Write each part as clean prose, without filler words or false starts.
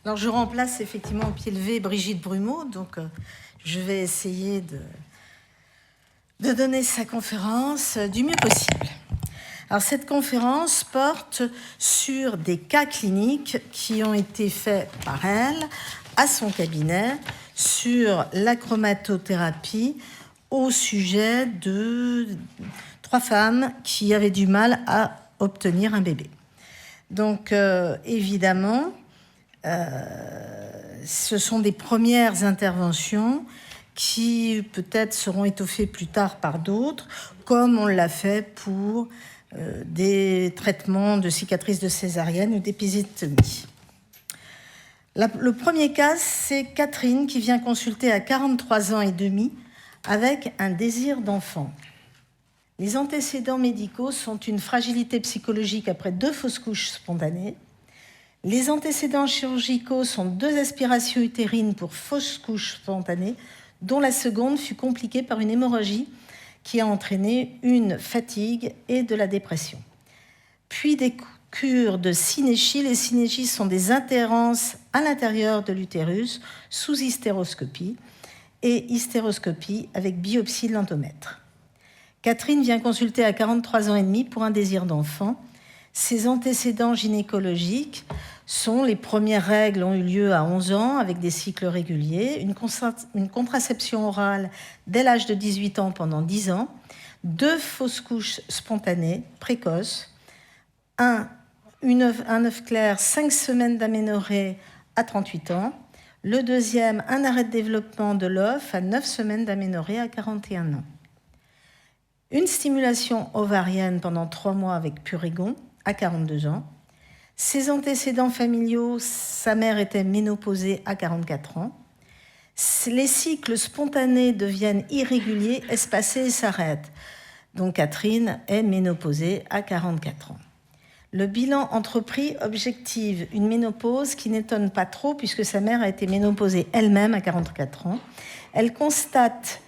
Alors, je remplace effectivement au pied levé Brigitte Brumeau, donc je vais essayer de donner sa conférence du mieux possible. Alors, cette conférence porte sur des cas cliniques qui ont été faits par elle à son cabinet sur la chromatothérapie au sujet de 3 femmes qui avaient du mal à obtenir un bébé. Donc, évidemment, ce sont des premières interventions qui peut-être seront étoffées plus tard par d'autres, comme on l'a fait pour des traitements de cicatrices de césarienne ou d'épisiotomie. Le premier cas, c'est Catherine qui vient consulter à 43 ans et demi avec un désir d'enfant. Les antécédents médicaux sont une fragilité psychologique après 2 fausses couches spontanées. Les antécédents chirurgicaux sont 2 aspirations utérines pour fausses couches spontanées, dont la seconde fut compliquée par une hémorragie qui a entraîné une fatigue et de la dépression. Puis des cures de synéchie. Les synéchies sont des adhérences à l'intérieur de l'utérus sous hystéroscopie et hystéroscopie avec biopsie de l'endomètre. Catherine vient consulter à 43 ans et demi pour un désir d'enfant. Ses antécédents gynécologiques sont les premières règles ont eu lieu à 11 ans avec des cycles réguliers, une contraception orale dès l'âge de 18 ans pendant 10 ans, 2 fausses couches spontanées précoces, un œuf clair, 5 semaines d'aménorrhée à 38 ans, le deuxième, un arrêt de développement de l'œuf à 9 semaines d'aménorrhée à 41 ans. Une stimulation ovarienne pendant 3 mois avec Purégon à 42 ans. Ses antécédents familiaux, sa mère était ménopausée à 44 ans. Les cycles spontanés deviennent irréguliers, espacés et s'arrêtent. Donc Catherine est ménopausée à 44 ans. Le bilan entrepris objective une ménopause qui n'étonne pas trop puisque sa mère a été ménopausée elle-même à 44 ans. Elle contacte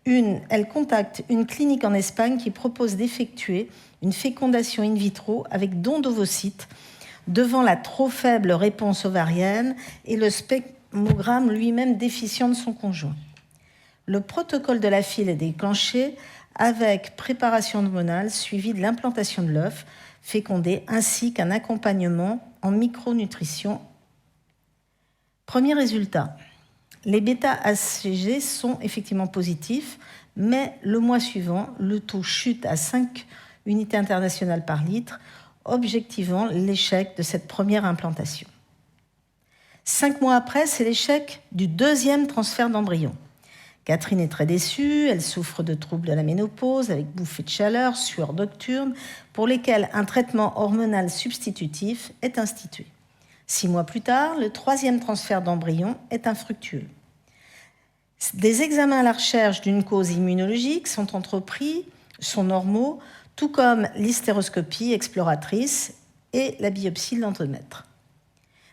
une clinique en Espagne qui propose d'effectuer une fécondation in vitro avec don d'ovocytes devant la trop faible réponse ovarienne et le spermogramme lui-même déficient de son conjoint. Le protocole de la file est déclenché avec préparation hormonale suivie de l'implantation de l'œuf fécondé ainsi qu'un accompagnement en micronutrition. Premier résultat. Les bêta-HCG sont effectivement positifs, mais le mois suivant, le taux chute à 5 unités internationales par litre, objectivant l'échec de cette première implantation. 5 mois après, c'est l'échec du 2e transfert d'embryon. Catherine est très déçue, elle souffre de troubles de la ménopause avec bouffées de chaleur, sueur nocturne, pour lesquelles un traitement hormonal substitutif est institué. 6 mois plus tard, le 3e transfert d'embryon est infructueux. Des examens à la recherche d'une cause immunologique sont entrepris, sont normaux, tout comme l'hystéroscopie exploratrice et la biopsie de l'endomètre.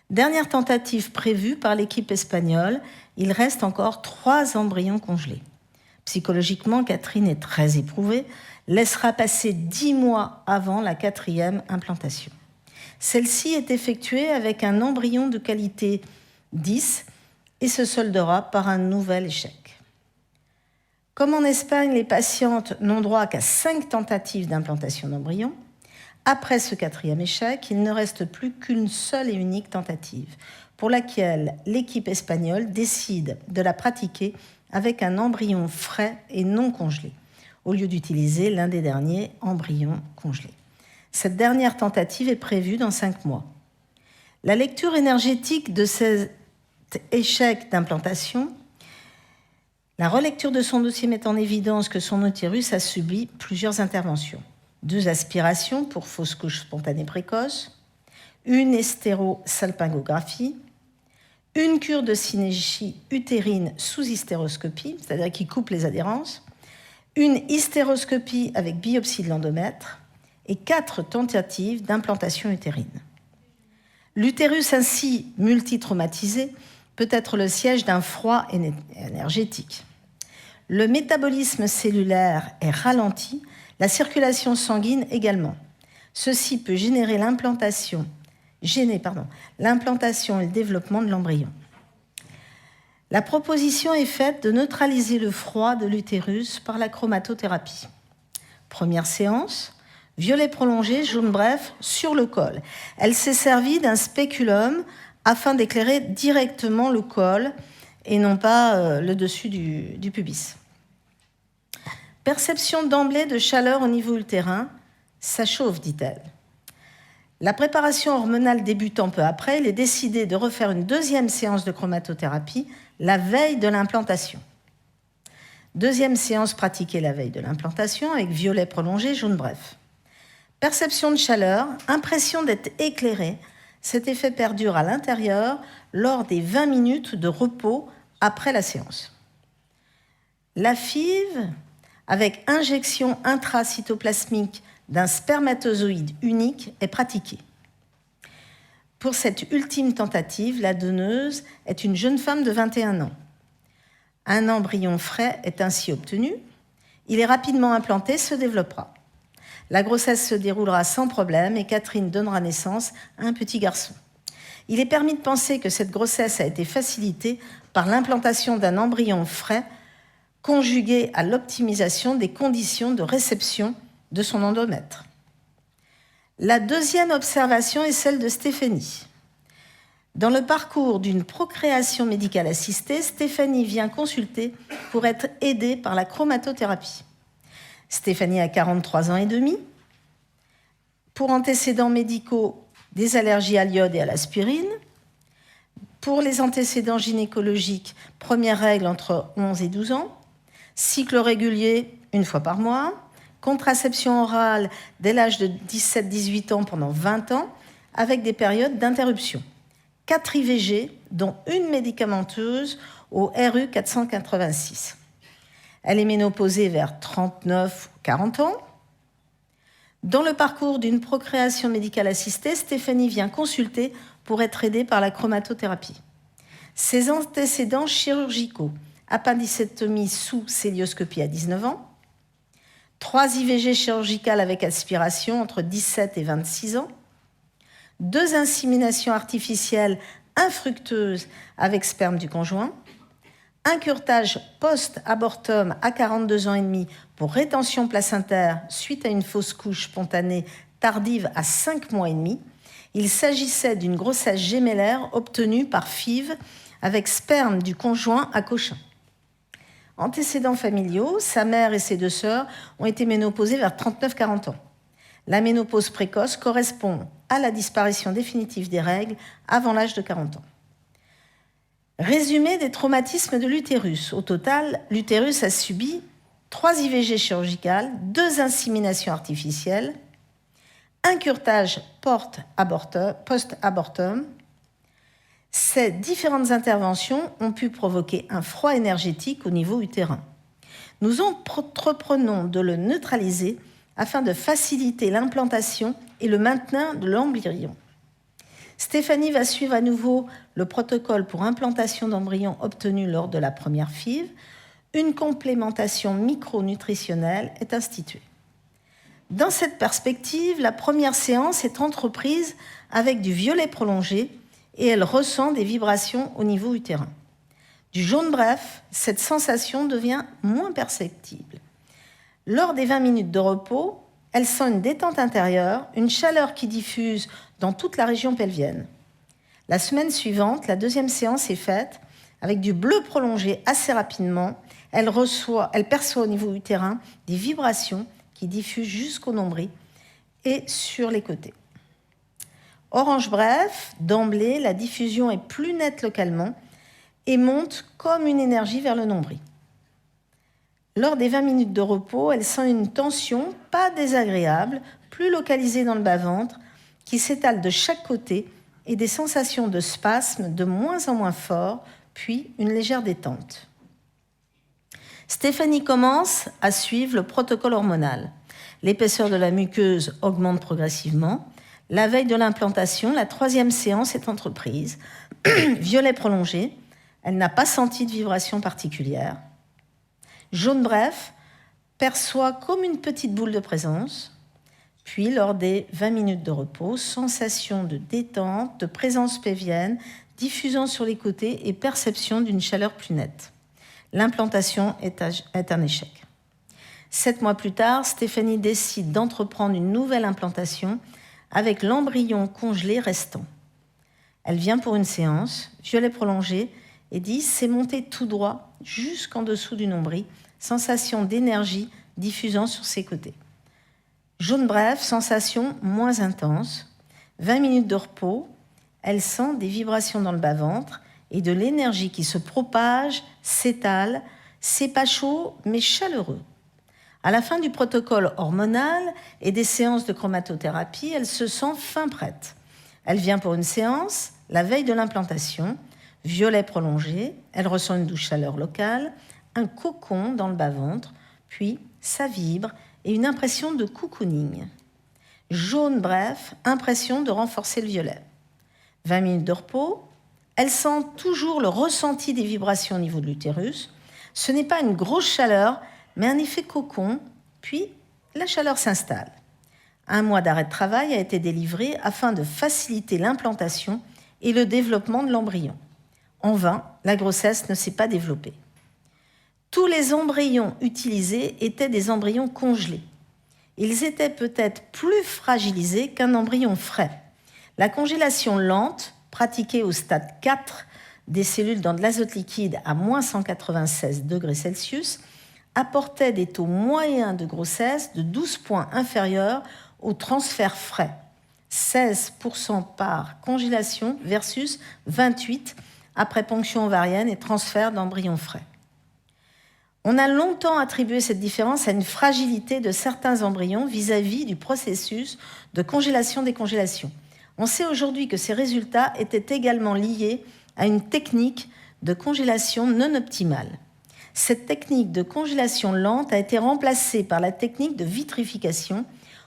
Dernière tentative prévue par l'équipe espagnole, il reste encore 3 embryons congelés. Psychologiquement, Catherine est très éprouvée, laissera passer 10 mois avant la 4e implantation. Celle-ci est effectuée avec un embryon de qualité 10 et se soldera par un nouvel échec. Comme en Espagne, les patientes n'ont droit qu'à 5 tentatives d'implantation d'embryon, après ce 4e échec, il ne reste plus qu'une seule et unique tentative, pour laquelle l'équipe espagnole décide de la pratiquer avec un embryon frais et non congelé, au lieu d'utiliser l'un des derniers embryons congelés. Cette dernière tentative est prévue dans 5 mois. La lecture énergétique de cet échec d'implantation, la relecture de son dossier met en évidence que son utérus a subi plusieurs interventions. 2 aspirations pour fausse couche spontanée précoce, une hystérosalpingographie, une cure de synéchie utérine sous hystéroscopie, c'est-à-dire qui coupe les adhérences, une hystéroscopie avec biopsie de l'endomètre et 4 tentatives d'implantation utérine. L'utérus ainsi multitraumatisé peut être le siège d'un froid énergétique. Le métabolisme cellulaire est ralenti, la circulation sanguine également. Ceci peut générer l'implantation l'implantation et le développement de l'embryon. La proposition est faite de neutraliser le froid de l'utérus par la chromatothérapie. Première séance, violet prolongé, jaune bref, sur le col. Elle s'est servie d'un spéculum afin d'éclairer directement le col et non pas le dessus du pubis. Perception d'emblée de chaleur au niveau utérin, ça chauffe, dit-elle. La préparation hormonale débutant peu après, il est décidé de refaire une deuxième séance de chromatothérapie la veille de l'implantation. Deuxième séance pratiquée la veille de l'implantation avec violet prolongé, jaune bref. Perception de chaleur, impression d'être éclairé. Cet effet perdure à l'intérieur lors des 20 minutes de repos après la séance. La FIV, avec injection intracytoplasmique d'un spermatozoïde unique, est pratiquée. Pour cette ultime tentative, la donneuse est une jeune femme de 21 ans. Un embryon frais est ainsi obtenu. Il est rapidement implanté, se développera. La grossesse se déroulera sans problème et Catherine donnera naissance à un petit garçon. Il est permis de penser que cette grossesse a été facilitée par l'implantation d'un embryon frais conjugué à l'optimisation des conditions de réception de son endomètre. La deuxième observation est celle de Stéphanie. Dans le parcours d'une procréation médicale assistée, Stéphanie vient consulter pour être aidée par la chromatothérapie. Stéphanie a 43 ans et demi. Pour antécédents médicaux, des allergies à l'iode et à l'aspirine. Pour les antécédents gynécologiques, première règle entre 11 et 12 ans. Cycle régulier, une fois par mois. Contraception orale dès l'âge de 17-18 ans pendant 20 ans, avec des périodes d'interruption. 4 IVG, dont une médicamenteuse au RU 486. Elle est ménopausée vers 39 ou 40 ans. Dans le parcours d'une procréation médicale assistée, Stéphanie vient consulter pour être aidée par la chromatothérapie. Ses antécédents chirurgicaux, appendicectomie sous célioscopie à 19 ans, 3 IVG chirurgicales avec aspiration entre 17 et 26 ans, 2 inséminations artificielles infructueuses avec sperme du conjoint, un curetage post-abortum à 42 ans et demi pour rétention placentaire suite à une fausse couche spontanée tardive à 5 mois et demi. Il s'agissait d'une grossesse gémellaire obtenue par FIV avec sperme du conjoint à Cochin. Antécédents familiaux, sa mère et ses 2 sœurs ont été ménopausées vers 39-40 ans. La ménopause précoce correspond à la disparition définitive des règles avant l'âge de 40 ans. Résumé des traumatismes de l'utérus. Au total, l'utérus a subi 3 IVG chirurgicales, 2 inséminations artificielles, un curetage post-abortum. Ces différentes interventions ont pu provoquer un froid énergétique au niveau utérin. Nous entreprenons de le neutraliser afin de faciliter l'implantation et le maintien de l'embryon. Stéphanie va suivre à nouveau le protocole pour implantation d'embryon obtenu lors de la première FIV. Une complémentation micronutritionnelle est instituée. Dans cette perspective, la première séance est entreprise avec du violet prolongé et elle ressent des vibrations au niveau utérin. Du jaune bref, cette sensation devient moins perceptible. Lors des 20 minutes de repos, elle sent une détente intérieure, une chaleur qui diffuse dans toute la région pelvienne. La semaine suivante, la deuxième séance est faite avec du bleu prolongé assez rapidement. Elle perçoit au niveau utérin des vibrations qui diffusent jusqu'au nombril et sur les côtés. Orange bref, d'emblée, la diffusion est plus nette localement et monte comme une énergie vers le nombril. Lors des 20 minutes de repos, elle sent une tension pas désagréable, plus localisée dans le bas-ventre, qui s'étale de chaque côté et des sensations de spasme de moins en moins forts, puis une légère détente. Stéphanie commence à suivre le protocole hormonal. L'épaisseur de la muqueuse augmente progressivement. La veille de l'implantation, la 3e séance est entreprise. Violet prolongé, elle n'a pas senti de vibration particulière. Jaune bref, perçoit comme une petite boule de présence. Puis, lors des 20 minutes de repos, sensation de détente, de présence pelvienne, diffusant sur les côtés et perception d'une chaleur plus nette. L'implantation est un échec. 7 mois plus tard, Stéphanie décide d'entreprendre une nouvelle implantation avec l'embryon congelé restant. Elle vient pour une séance, violet prolongé, et dit « c'est monté tout droit jusqu'en dessous du nombril, sensation d'énergie diffusant sur ses côtés. Jaune bref, sensation moins intense, 20 minutes de repos, elle sent des vibrations dans le bas-ventre et de l'énergie qui se propage, s'étale, c'est pas chaud mais chaleureux. À la fin du protocole hormonal et des séances de chromatothérapie, elle se sent fin prête. Elle vient pour une séance, la veille de l'implantation, violet prolongé, elle ressent une douce chaleur locale, un cocon dans le bas-ventre, puis ça vibre et une impression de cocooning. Jaune bref, impression de renforcer le violet. 20 minutes de repos, elle sent toujours le ressenti des vibrations au niveau de l'utérus. Ce n'est pas une grosse chaleur, mais un effet cocon, puis la chaleur s'installe. 1 mois d'arrêt de travail a été délivré afin de faciliter l'implantation et le développement de l'embryon. En vain, la grossesse ne s'est pas développée. Tous les embryons utilisés étaient des embryons congelés. Ils étaient peut-être plus fragilisés qu'un embryon frais. La congélation lente, pratiquée au stade 4 des cellules dans de l'azote liquide à moins 196 degrés Celsius, apportait des taux moyens de grossesse de 12 points inférieurs au transfert frais, 16% par congélation versus 28% après ponction ovarienne et transfert d'embryons frais. On a longtemps attribué cette différence à une fragilité de certains embryons vis-à-vis du processus de congélation-décongélation. On sait aujourd'hui que ces résultats étaient également liés à une technique de congélation non optimale. Cette technique de congélation lente a été remplacée par la technique de vitrification,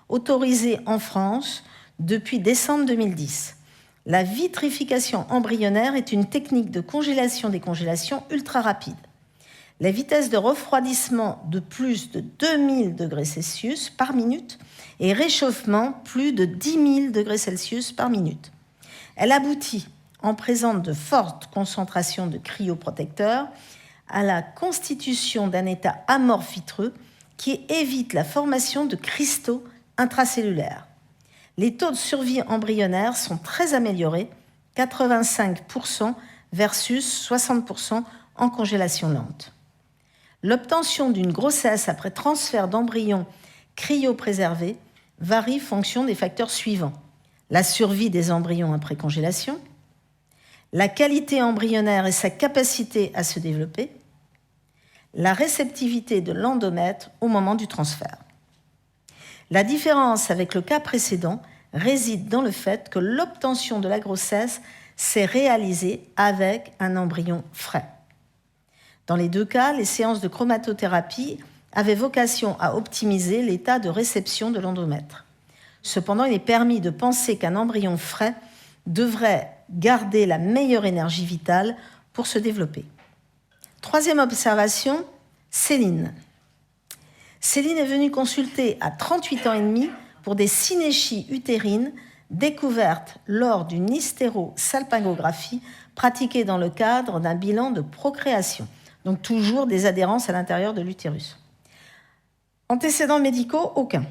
autorisée en France depuis décembre 2010. La vitrification embryonnaire est une technique de congélation-décongélation ultra rapide. La vitesse de refroidissement de plus de 2000 degrés Celsius par minute et réchauffement plus de 10 000 degrés Celsius par minute. Elle aboutit, en présence de fortes concentrations de cryoprotecteurs, à la constitution d'un état amorphe vitreux qui évite la formation de cristaux intracellulaires. Les taux de survie embryonnaire sont très améliorés, 85% versus 60% en congélation lente. L'obtention d'une grossesse après transfert d'embryons cryopréservés varie fonction des facteurs suivants. La survie des embryons après congélation, la qualité embryonnaire et sa capacité à se développer, la réceptivité de l'endomètre au moment du transfert. La différence avec le cas précédent réside dans le fait que l'obtention de la grossesse s'est réalisée avec un embryon frais. Dans les deux cas, les séances de chromatothérapie avaient vocation à optimiser l'état de réception de l'endomètre. Cependant, il est permis de penser qu'un embryon frais devrait garder la meilleure énergie vitale pour se développer. Troisième observation, Céline. Céline est venue consulter à 38 ans et demi pour des synéchies utérines découvertes lors d'une hystérosalpingographie pratiquée dans le cadre d'un bilan de procréation. Donc toujours des adhérences à l'intérieur de l'utérus. Antécédents médicaux, aucun.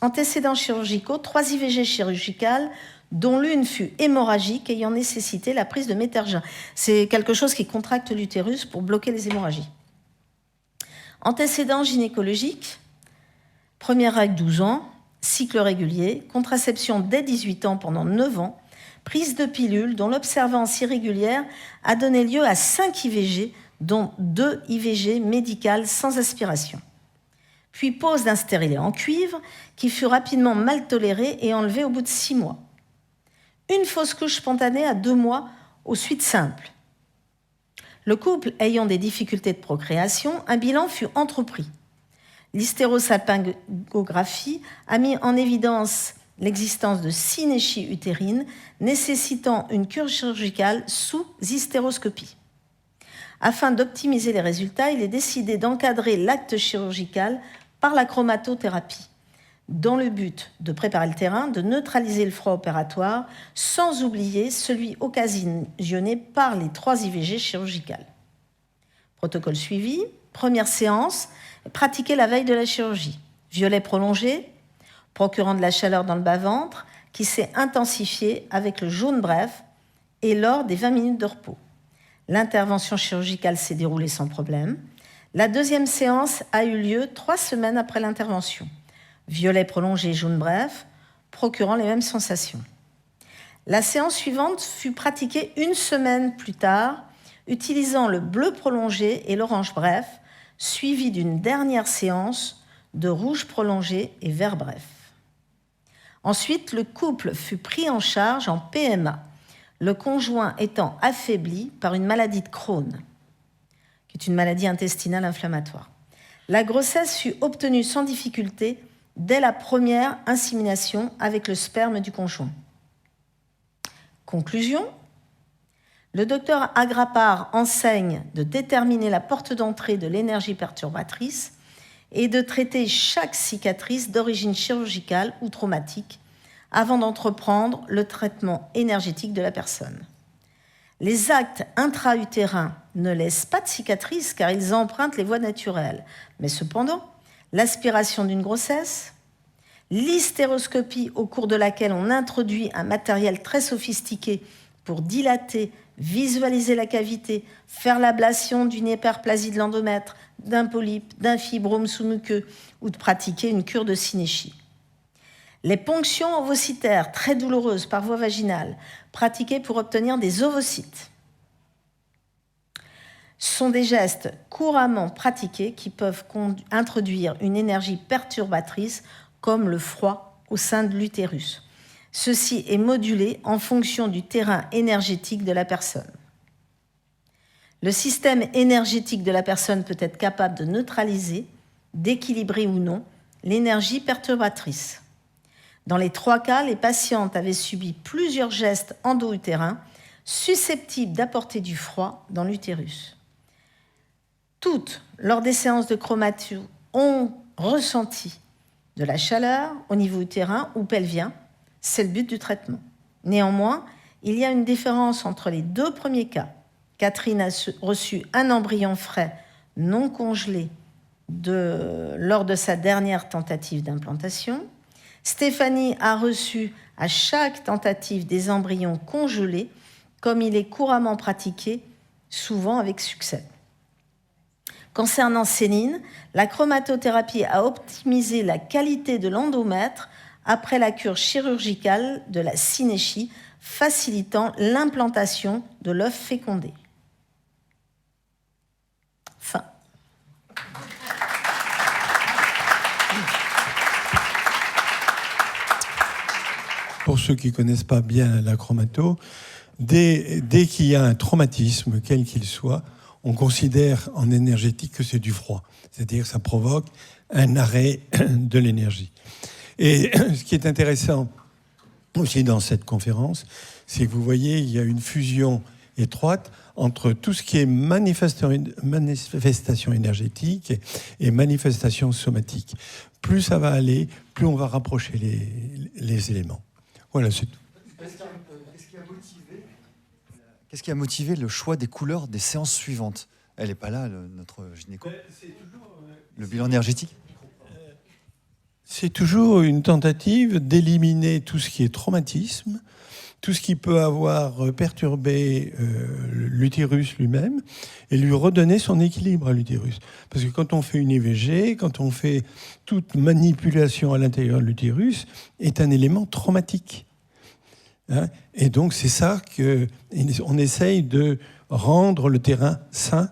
Antécédents chirurgicaux, 3 IVG chirurgicales, dont l'une fut hémorragique ayant nécessité la prise de métergin. C'est quelque chose qui contracte l'utérus pour bloquer les hémorragies. Antécédents gynécologiques, première règle 12 ans, cycle régulier, contraception dès 18 ans pendant 9 ans, prise de pilules dont l'observance irrégulière a donné lieu à 5 IVG, dont 2 IVG médicales sans aspiration. Puis pose d'un stérilet en cuivre qui fut rapidement mal toléré et enlevé au bout de 6 mois. Une fausse couche spontanée à 2 mois aux suites simples. Le couple ayant des difficultés de procréation, un bilan fut entrepris. L'hystérosalpingographie a mis en évidence l'existence de synéchies utérines nécessitant une cure chirurgicale sous hystéroscopie. Afin d'optimiser les résultats, il est décidé d'encadrer l'acte chirurgical par la chromatothérapie. dans le but de préparer le terrain, de neutraliser le froid opératoire, sans oublier celui occasionné par les 3 IVG chirurgicales. Protocole suivi, première séance, pratiquée la veille de la chirurgie. Violet prolongé, procurant de la chaleur dans le bas-ventre, qui s'est intensifié avec le jaune bref et lors des 20 minutes de repos. L'intervention chirurgicale s'est déroulée sans problème. La deuxième séance a eu lieu 3 semaines après l'intervention. Violet prolongé, jaune bref, procurant les mêmes sensations. La séance suivante fut pratiquée 1 semaine plus tard, utilisant le bleu prolongé et l'orange bref, suivi d'une dernière séance de rouge prolongé et vert bref. Ensuite, le couple fut pris en charge en PMA, le conjoint étant affaibli par une maladie de Crohn, qui est une maladie intestinale inflammatoire. La grossesse fut obtenue sans difficulté dès la première insémination avec le sperme du conjoint. Conclusion, le docteur Agrapar enseigne de déterminer la porte d'entrée de l'énergie perturbatrice et de traiter chaque cicatrice d'origine chirurgicale ou traumatique avant d'entreprendre le traitement énergétique de la personne. Les actes intra-utérins ne laissent pas de cicatrices car ils empruntent les voies naturelles. Mais cependant, l'aspiration d'une grossesse, l'hystéroscopie au cours de laquelle on introduit un matériel très sophistiqué pour dilater, visualiser la cavité, faire l'ablation d'une hyperplasie de l'endomètre, d'un polype, d'un fibrome sous-muqueux ou de pratiquer une cure de synéchie. Les ponctions ovocytaires très douloureuses par voie vaginale, pratiquées pour obtenir des ovocytes, sont des gestes couramment pratiqués qui peuvent introduire une énergie perturbatrice comme le froid au sein de l'utérus. Ceci est modulé en fonction du terrain énergétique de la personne. Le système énergétique de la personne peut être capable de neutraliser, d'équilibrer ou non, l'énergie perturbatrice. Dans les 3 cas, les patientes avaient subi plusieurs gestes endo-utérins susceptibles d'apporter du froid dans l'utérus. Toutes, lors des séances de chromato, ont ressenti de la chaleur au niveau utérin ou pelvien. C'est le but du traitement. Néanmoins, il y a une différence entre les 2 premiers cas. Catherine a reçu un embryon frais non congelé lors de sa dernière tentative d'implantation. Stéphanie a reçu à chaque tentative des embryons congelés, comme il est couramment pratiqué, souvent avec succès. Concernant Céline, la chromatothérapie a optimisé la qualité de l'endomètre après la cure chirurgicale de la synéchie, facilitant l'implantation de l'œuf fécondé. Fin. Pour ceux qui ne connaissent pas bien la chromato, dès qu'il y a un traumatisme, quel qu'il soit, on considère en énergétique que c'est du froid. C'est-à-dire que ça provoque un arrêt de l'énergie. Et ce qui est intéressant aussi dans cette conférence, c'est que vous voyez, il y a une fusion étroite entre tout ce qui est manifestation énergétique et manifestation somatique. Plus ça va aller, plus on va rapprocher les éléments. Voilà, c'est tout. Qu'est-ce qui a motivé le choix des couleurs des séances suivantes ? Elle n'est pas là, notre gynéco. Le bilan énergétique ? C'est toujours une tentative d'éliminer tout ce qui est traumatisme, tout ce qui peut avoir perturbé l'utérus lui-même et lui redonner son équilibre à l'utérus. Parce que quand on fait une IVG, quand on fait toute manipulation à l'intérieur de l'utérus, est un élément traumatique. Hein ? Et donc c'est ça qu'on essaye de rendre le terrain sain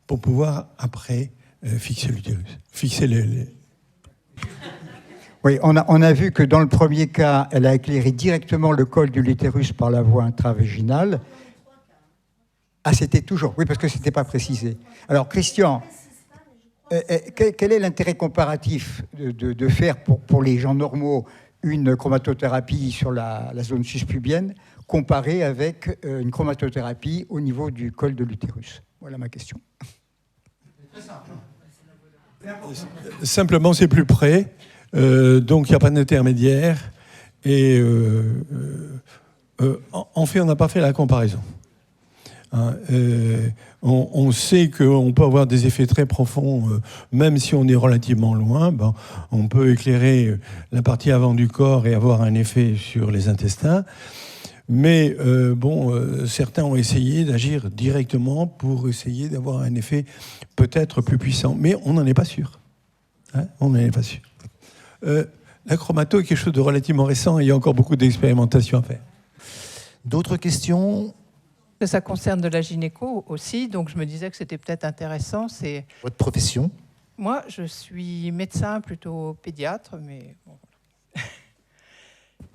pour pouvoir après fixer l'utérus, fixer les... Oui, on a vu que dans le premier cas, elle a éclairé directement le col de l'utérus par la voie intravaginale. Ah, c'était toujours, oui, parce que ce n'était pas précisé. Alors, Christian, quel est l'intérêt comparatif de faire pour les gens normaux une chromatothérapie sur la zone suspubienne comparée avec une chromatothérapie au niveau du col de l'utérus? Voilà ma question. Simplement, c'est plus près. Donc il n'y a pas d'intermédiaire. Et en fait, on n'a pas fait la comparaison. Hein, on sait qu'on peut avoir des effets très profonds, même si on est relativement loin. Ben, on peut éclairer la partie avant du corps et avoir un effet sur les intestins. Mais certains ont essayé d'agir directement pour essayer d'avoir un effet peut-être plus puissant. Mais on n'en est pas sûr. Hein, on n'en est pas sûr. La chromato est quelque chose de relativement récent et il y a encore beaucoup d'expérimentations à faire. D'autres questions? Ça concerne de la gynéco aussi, donc je me disais que c'était peut-être intéressant. C'est Votre profession? moi, je suis médecin, plutôt pédiatre, mais bon.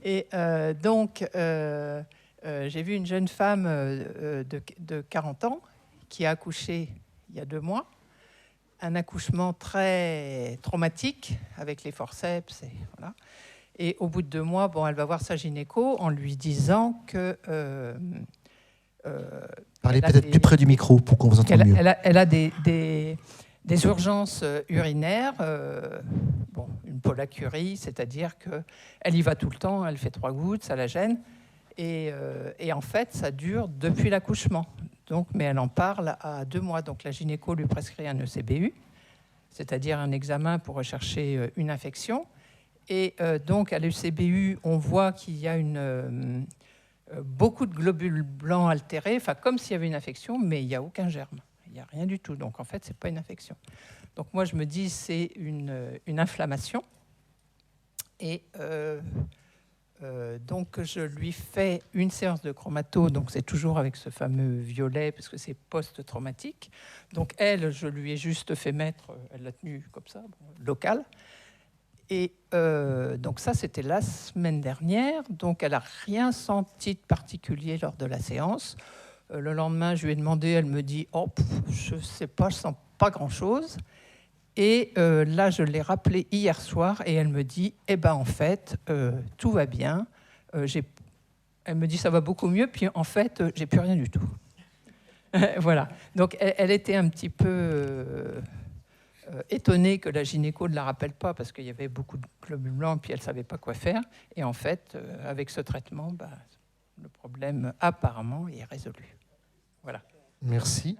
Et j'ai vu une jeune femme de 40 ans qui a accouché il y a 2 mois. Un accouchement très traumatique avec les forceps. Voilà. Et au bout de 2 mois, elle va voir sa gynéco en lui disant que... Parlez peut-être plus près du micro pour qu'on vous entende mieux. Elle a des urgences urinaires, une pollacurie, c'est-à-dire qu'elle y va tout le temps, elle fait 3 gouttes, ça la gêne. Et en fait, ça dure depuis l'accouchement. Mais elle en parle à 2 mois. Donc la gynéco lui prescrit un ECBU, c'est-à-dire un examen pour rechercher une infection. Et donc à l'ECBU, on voit qu'il y a beaucoup de globules blancs altérés, comme s'il y avait une infection, mais il n'y a aucun germe. Il n'y a rien du tout. Donc en fait, ce n'est pas une infection. Donc moi, je me dis c'est une inflammation. Et donc je lui fais une séance de chromato, donc c'est toujours avec ce fameux violet, parce que c'est post-traumatique. Donc elle, je lui ai juste fait mettre, elle l'a tenue comme ça, local. Et donc ça, c'était la semaine dernière. Donc elle n'a rien senti de particulier lors de la séance. Le lendemain, je lui ai demandé, elle me dit « Oh, je ne sais pas, je ne sens pas grand-chose ». Et là, je l'ai rappelée hier soir et elle me dit « Eh ben, en fait, tout va bien. » Elle me dit « Ça va beaucoup mieux. » Puis en fait, j'ai plus rien du tout. Voilà. Donc elle était un petit peu... étonnée que la gynéco ne la rappelle pas parce qu'il y avait beaucoup de globules blancs puis elle ne savait pas quoi faire. Et en fait, avec ce traitement, le problème apparemment est résolu. Voilà. Merci.